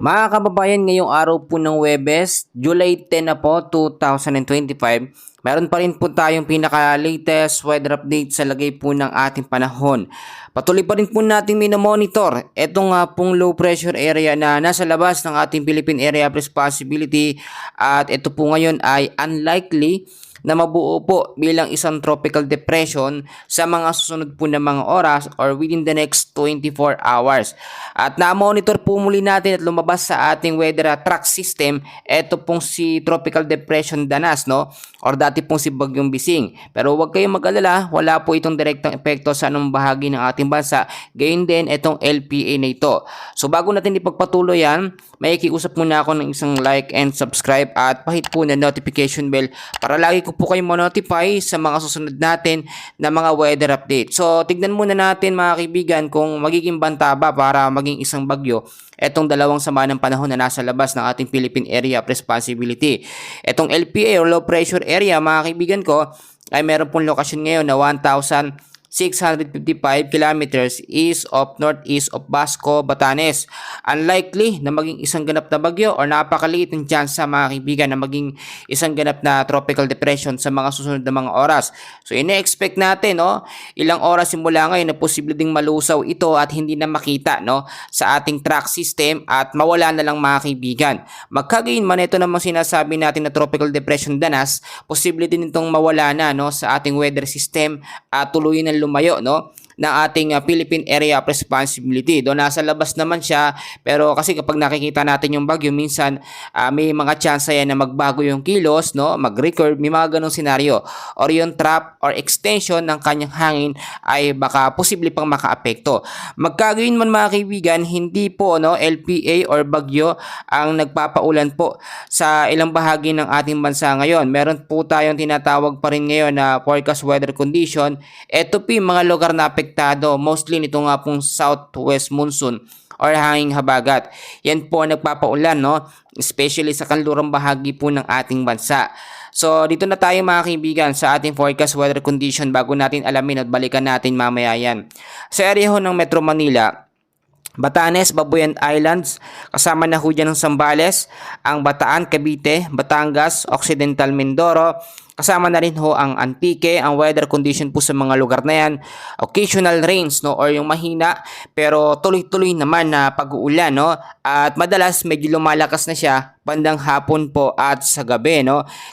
Mga kababayan, ngayong araw po ng Webes, July 10 na po, 2025, meron pa rin po tayong pinaka-latest weather update sa lagay po ng ating panahon. Patuloy pa rin po natin minomonitor itong pong low pressure area na nasa labas ng ating Philippine Area of Responsibility at ito po ngayon ay unlikely na mabuo po bilang isang tropical depression sa mga susunod po na mga oras or within the next 24 hours. At na-monitor po muli natin at lumabas sa ating weather track system ito pong si Tropical Depression Danas, no? Or dati pong si Bagyong Bising. Pero huwag kayong mag-alala, wala po itong direktang epekto sa anong bahagi ng ating bansa. Gayon din itong LPA na ito. So bago natin ipagpatuloy yan, may ikiusap muna ako ng isang like and subscribe at pahit po na notification bell para lagi ko po kayong ma-notify sa mga susunod natin na mga weather update. So tignan muna natin mga kaibigan kung magiging banta ba para maging isang bagyo etong dalawang sama ng panahon na nasa labas ng ating Philippine Area of Responsibility. Etong LPA or Low Pressure Area mga kaibigan ko ay meron pong lokasyon ngayon na 1,655 kilometers east of northeast of Basco, Batanes. Unlikely na maging isang ganap na bagyo or napakaliit ng chance sa mga kaibigan na maging isang ganap na tropical depression sa mga susunod na mga oras. So ine-expect natin ilang oras simula ngayon na posible ding malusaw ito at hindi na makita sa ating track system at mawala na lang mga kaibigan. Magkagayon man ito namang sinasabi natin na tropical depression Danas, posible din itong mawala na sa ating weather system at tuluyan ng lumayo ng ating Philippine Area of Responsibility. Doon nasa labas naman siya, pero kasi kapag nakikita natin yung bagyo, minsan may mga chance yan na magbago yung kilos, mag-recurve, may mga ganong senaryo. Or yung trap or extension ng kanyang hangin ay baka posible pang makaapekto. Magkagayon man mga kaibigan, hindi po LPA or bagyo ang nagpapaulan po sa ilang bahagi ng ating bansa ngayon. Meron po tayong tinatawag pa rin ngayon na forecast weather condition. Ito po yung mga lugar na mostly nito nga pong southwest monsoon or hanging habagat. Yan po ang nagpapaulan, especially sa kanlurang bahagi po ng ating bansa. So dito na tayo mga kaibigan sa ating forecast weather condition bago natin alamin at balikan natin mamaya yan. Sa area ho ng Metro Manila, Batanes, Babuyan Islands, kasama na ho dyan ng Zambales, ang Bataan, Cavite, Batangas, Occidental Mindoro, kasama na rin ho ang Antique. Ang weather condition po sa mga lugar na yan, occasional rains or yung mahina pero tuloy-tuloy naman na pag-uulan at madalas medyo lumalakas na siya bandang hapon po at sa gabi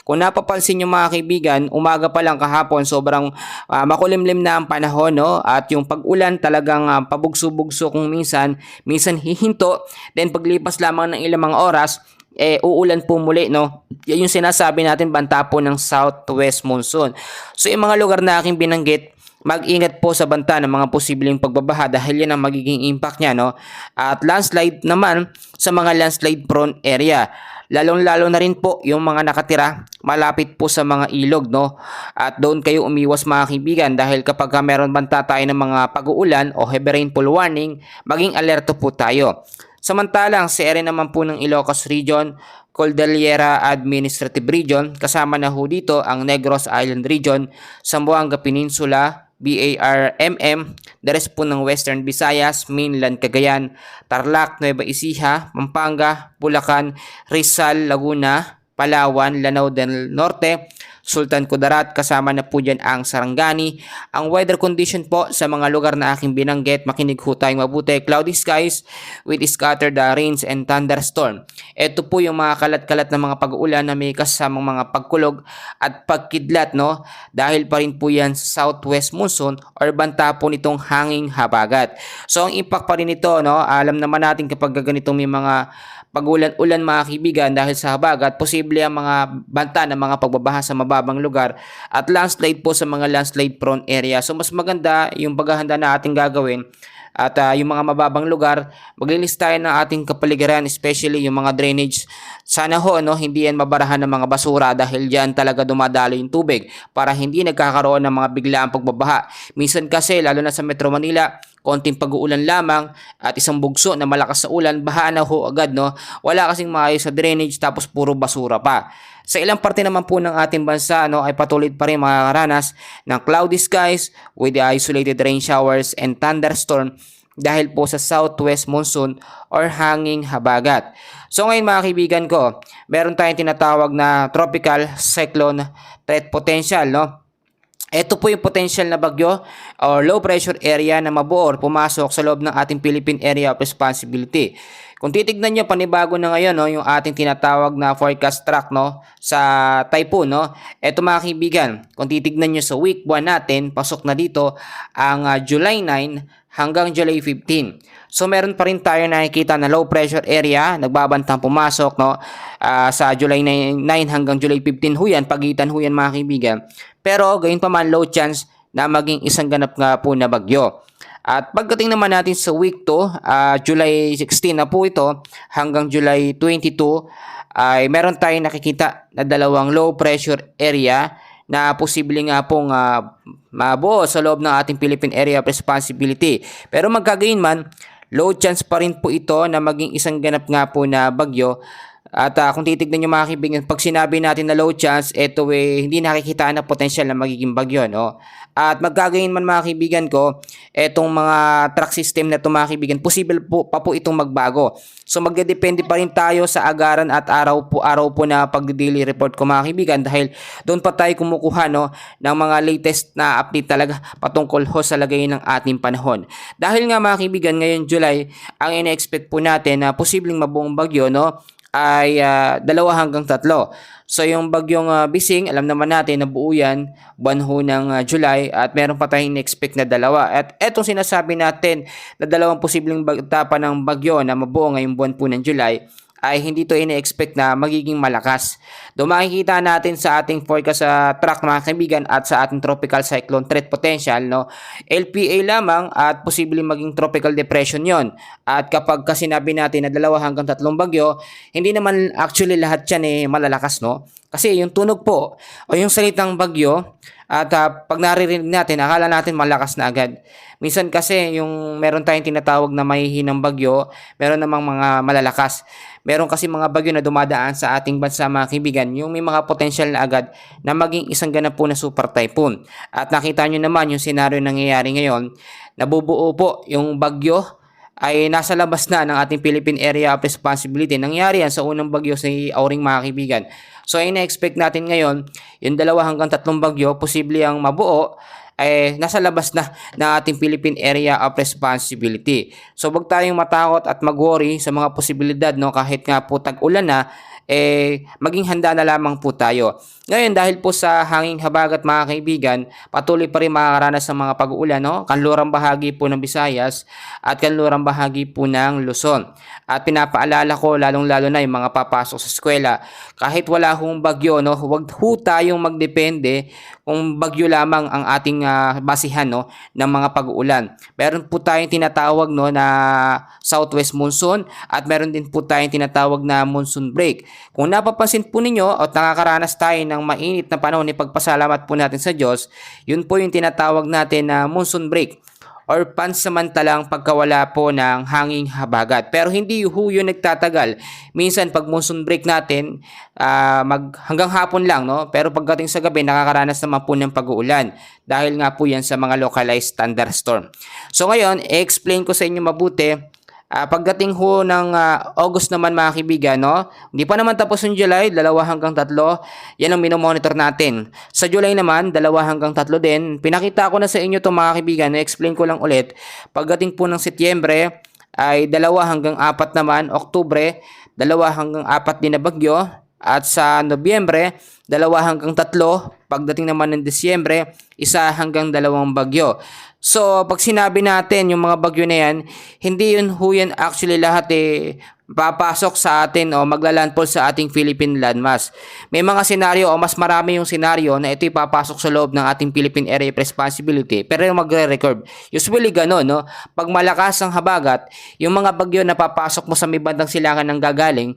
Kung napapansin nyo mga kaibigan, umaga pa lang kahapon sobrang makulimlim na ang panahon at yung pag-ulan talagang pabugso-bugso kung minsan hihinto, then paglipas lamang ng ilang mga oras uulan po muli Yan yung sinasabi natin banta po ng southwest monsoon. So yung mga lugar na aking binanggit, mag-ingat po sa banta ng mga posibleng pagbabaha dahil yan ang magiging impact niya At landslide naman sa mga landslide prone area. Lalong-lalo na rin po yung mga nakatira malapit po sa mga ilog At doon kayo umiwas mga kaibigan dahil kapag meron banta tayo ng mga pag-uulan o heavy rainfall warning, maging alerto po tayo. Samantalang sa area naman po ng Ilocos Region, Cordillera Administrative Region, kasama na ho dito ang Negros Island Region, Zamboanga Peninsula, BARMM, the rest po ng Western Visayas, Mainland Cagayan, Tarlac, Nueva Ecija, Pampanga, Bulacan, Rizal, Laguna, Palawan, Lanao del Norte, Sultan Kudarat, kasama na po dyan ang Sarangani. Ang weather condition po sa mga lugar na aking binanggit, makinig ho tayong mabuti, cloudy skies with scattered rains and thunderstorm. Ito po yung mga kalat-kalat na mga pag-uulan na may kasamang mga pagkulog at pagkidlat dahil pa rin po yan sa southwest monsoon or banta po nitong hanging habagat. So ang impact pa rin ito, alam naman natin kapag ganitong may mga pag-ulan-ulan mga kaibigan dahil sa habagat, posible ang mga banta ng mga pagbabaha sa mababang lugar at landslide po sa mga landslide prone area. So mas maganda yung paghahanda na ating gagawin at yung mga mababang lugar, maglinis tayo ng ating kapaligiran, especially yung mga drainage. Sana hindi yan mabarahan ng mga basura dahil diyan talaga dumadalo yung tubig para hindi nagkakaroon ng mga biglaang pagbabaha. Minsan kasi, lalo na sa Metro Manila, konting pag-uulan lamang at isang bugso na malakas sa ulan, baha na ho agad Wala kasing maayos sa drainage tapos puro basura pa. Sa ilang parte naman po ng ating bansa ay patuloy pa rin makakaranas ng cloudy skies with the isolated rain showers and thunderstorm dahil po sa southwest monsoon or hanging habagat. So ngayon mga kaibigan ko, meron tayong tinatawag na tropical cyclone threat potential, no? Ito po yung potential na bagyo or low pressure area na mabuo or pumasok sa loob ng ating Philippine Area of Responsibility. Kung titignan nyo, panibago na ngayon, no, yung ating tinatawag na forecast track, no, sa typhoon, no. Ito mga kaibigan, kung titignan nyo sa week 1 natin, pasok na dito ang July 9 hanggang July 15. So meron pa rin tayo nakikita na low pressure area, nagbabantang pumasok, no, sa July 9 hanggang July 15 ho yan, pagitan ho yan mga kaibigan. Pero gayon pa man, low chance na maging isang ganap nga po na bagyo. At pagdating naman natin sa week 2, July 16 na po ito hanggang July 22, ay meron tayong nakikita na dalawang low pressure area na posible nga pong mabuo sa loob ng ating Philippine Area of Responsibility. Pero magkagayon man, low chance pa rin po ito na maging isang ganap nga po na bagyo. At kung titignan nyo mga kaibigan, pag sinabi natin na low chance, ito hindi nakikita na potential na magiging bagyo, no? At magkagayon man mga kaibigan ko, etong mga track system na ito mga kaibigan, posible po pa po itong magbago. So magdedepende pa rin tayo sa agaran at araw po na pag-daily report ko mga kaibigan, dahil doon pa tayo kumukuha, no, ng mga latest na update talaga patungkol ho sa lagay ng ating panahon. Dahil nga mga kaibigan, ngayon July, ang ina-expect po natin na posibleng mabuong bagyo, no, ay 2 hanggang 3. So yung bagyong Bising, alam naman natin na buo yan buwan ho ng July, at meron pa tayong expect na 2. At etong sinasabi natin na 2 posibleng etapa ng bagyo na mabuo ngayong buwan po ng July ay hindi to ina-expect na magiging malakas. Doon makikita natin sa ating forecast sa track mga kaibigan at sa ating tropical cyclone threat potential, no, LPA lamang at posibleng maging tropical depression yon. At kapag sinabi natin na 2 hanggang 3 bagyo, hindi naman actually lahat yan malalakas, no? Kasi yung tunog po o yung salitang bagyo at pag naririnig natin, akala natin malakas na agad. Minsan kasi yung meron tayong tinatawag na mahihinang bagyo, meron namang mga malalakas. Meron kasi mga bagyo na dumadaan sa ating bansa mga kaibigan, yung may mga potential na agad na maging isang ganap po na super typhoon. At nakita nyo naman yung senaryo nangyayari ngayon, nabubuo po yung bagyo ay nasa labas na ng ating Philippine Area of Responsibility. Nangyari yan sa unang bagyo sa Auring mga kaibigan. So ay na-expect natin ngayon, yung 2 hanggang 3 bagyo, posible ang mabuo ay nasa labas na ng ating Philippine Area of Responsibility. So wag tayong matakot at mag-worry sa mga posibilidad, no, kahit nga po tag-ulan na, maging handa na lamang po tayo. Ngayon, dahil po sa hanging habagat mga kaibigan, patuloy pa rin makakaranas ng mga pag-uulan, no? Kanlurang bahagi po ng Visayas at kanlurang bahagi po ng Luzon. At pinapaalala ko lalong-lalo na yung mga papasok sa eskwela, kahit wala hong bagyo, no, huwag ho tayong magdepende kung bagyo lamang ang ating basihan, no, ng mga pag-uulan. Meron po tayong tinatawag, no, na southwest monsoon at meron din po tayong tinatawag na monsoon break. Kung napapansin po ninyo at nakakaranas tayo ng mainit na panahon, ipagpasalamat po natin sa Diyos, yun po yung tinatawag natin na monsoon break or pansamantalang pagkawala po ng hanging habagat. Pero hindi ho yun nagtatagal. Minsan pag monsoon break natin, hanggang hapon lang, no? Pero pagdating sa gabi, nakakaranas naman po ng pag-uulan. Dahil nga po yan sa mga localized thunderstorm. So ngayon, i-explain ko sa inyo mabuti. Pagdating ho ng August naman mga kaibigan, no? Hindi pa naman tapos yung July, 2 hanggang 3. Yan ang minomonitor natin. Sa July naman, 2 hanggang 3 din. Pinakita ko na sa inyo to mga kaibigan. Na-explain ko lang ulit. Pagdating po ng Setyembre, ay 2 hanggang 4 naman. Oktubre, 2 hanggang 4 din na bagyo. At sa Nobyembre, 2 hanggang 3. Pagdating naman ng Disyembre, 1 hanggang 2 bagyo. So, pag sinabi natin yung mga bagyo na yan, hindi yun ho yan actually lahat papasok sa atin o maglalandfall sa ating Philippine landmass. May mga senaryo o mas marami yung senaryo na ito papasok sa loob ng ating Philippine Area of Responsibility pero yung magre-record. Usually gano'n, no? Pag malakas ang habagat, yung mga bagyo na papasok mo sa may bandang silangan ng gagaling,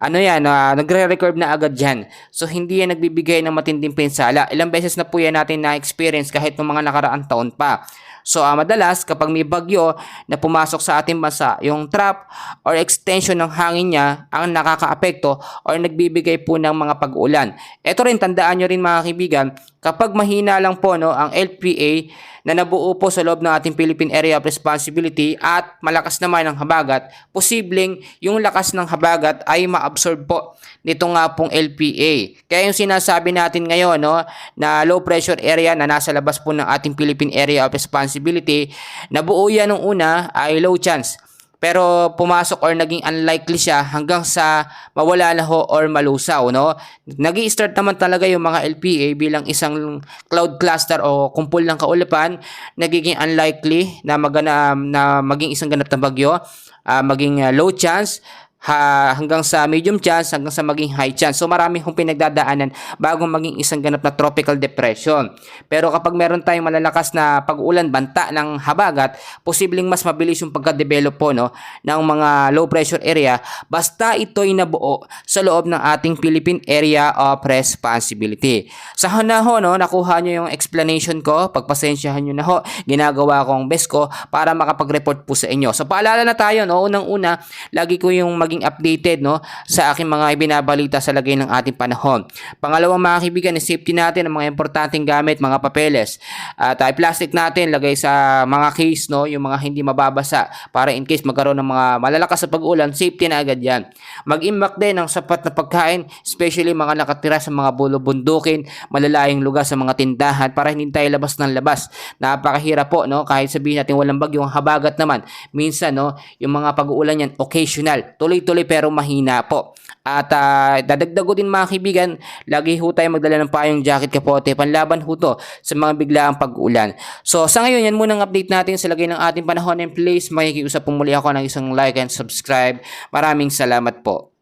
nagre-record na agad dyan. So, hindi yan nagbibigay ng matinding pinsala. Ilang beses na po yan natin na-experience kahit ng mga nakaraang taon pa. So, madalas kapag may bagyo na pumasok sa ating bansa, yung trap or extension ng hangin niya ang nakakaapekto or nagbibigay po ng mga pag-ulan. Ito rin, tandaan nyo rin mga kaibigan, Kapag mahina lang po no, ang LPA na nabuo po sa loob ng ating Philippine Area of Responsibility at malakas naman ang habagat, posibleng yung lakas ng habagat ay ma-absorb po nito nga pong LPA. Kaya yung sinasabi natin ngayon no, na low pressure area na nasa labas po ng ating Philippine Area of Responsibility, nabuo yan nung una ay low chance. Pero pumasok or naging unlikely siya hanggang sa mawala na ho or malusaw, no? Nag-i-start naman talaga yung mga LPA bilang isang cloud cluster o kumpul ng kaulapan, nagiging unlikely na maging isang ganap na bagyo, maging low chance, hanggang sa medium chance, hanggang sa maging high chance. So marami hong pinagdadaanan bago maging isang ganap na tropical depression. Pero kapag meron tayong malalakas na pag-ulan, banta ng habagat, posibleng mas mabilis yung pagka-develop po no, ng mga low pressure area basta ito'y nabuo sa loob ng ating Philippine Area of Responsibility. Sa ho no, nakuha nyo yung explanation ko, pagpasensyahan nyo na ho, ginagawa ko ang best ko para makapag-report po sa inyo. So paalala na tayo, no, unang-una, lagi ko yung maging updated no sa aking mga ibinabalita sa lagay ng ating panahon. Pangalawang mga kaibigan, safety natin ang mga importanteng gamit, mga papeles. At plastic natin lagay sa mga case no, yung mga hindi mababasa para in case magkaroon ng mga malalakas sa pag-ulan, safety na agad yan. Mag-imbak din ng sapat na pagkain, especially mga nakatira sa mga bulubundukin, malalayong lugar sa mga tindahan para hindi tayo labas ng labas. Napakahirap po no, kahit sabihin natin walang bagyong habagat naman. Minsan no, yung mga pag-uulan yan occasional, tuloy-tuloy pero mahina po. At dadagdag ko din mga kaibigan, lagi ho tayo magdala ng payong jacket, kapote, panlaban ho to sa mga biglaang pag-ulan. So sa ngayon, yan muna ang update natin sa lagay ng ating panahon, and please makikiusap po muli ako ng isang like and subscribe. Maraming salamat po.